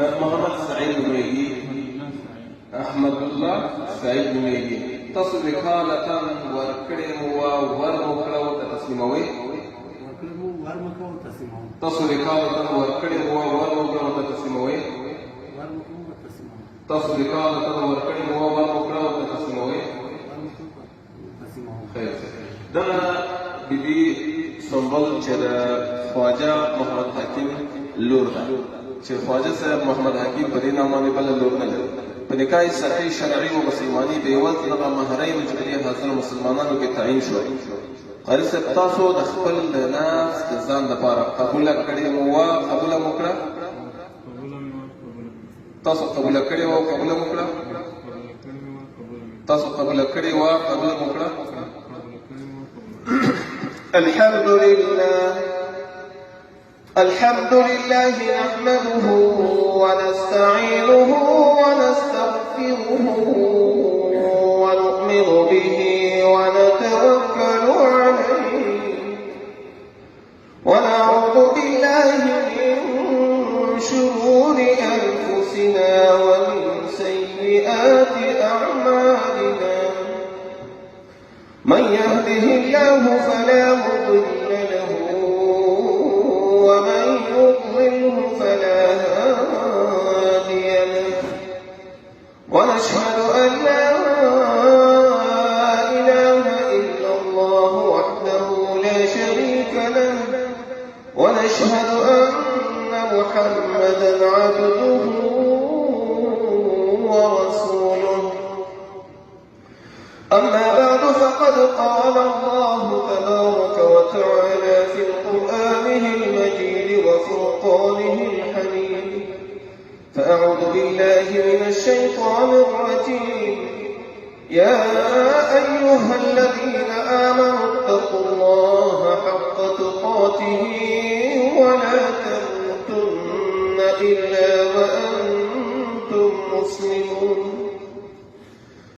محمد سعيد نويجي احمد الله سعيد نويجي تاسو وکالة ورکړې مو ورمکړه او تسلیموي تاسو وکالة ورکړې مو ورمکړه او تسلیموي تاسو وکالة ورکړې مو ورمکړه او تسلیموي خیر دغه بیبي سنبل چې د خواجه محمد حکیم لور ده چې خواجه صاحب محمد حکیم په دې نامه باندې بل لور نه لري په نکاح صحیح شرعي او مسلماني د یو دغه مهرین چې په حاضر مسلمانانو کې تعین شو قاری صاحب تاسو د خپل نفس د ځان لپاره قبول کړی مو قبول وکړه تاسو قبول کړی او قبول وکړه تاسو قبول کړی او قبول وکړه الحمد لله نحمده ونستعينه ونستغفره ونؤمن به ونتوكل عليه ونعوذ بالله من شرور أنفسنا ومن سيئات أعمالنا من يهده الله فلا مضل له ومن يضلله فلا هادي له ونشهد أن لا إله إلا الله وحده لا شريك له ونشهد أن محمدا عبده ورسوله أما بعد فقد قال الله تبارك وتعالى في قرآنه المجيد وفرقانه الحميد فأعوذ بالله من الشيطان الرجيم يا أيها الذين آمنوا اتقوا الله حق تقاته ولا تموتن إلا وأنتم مسلمون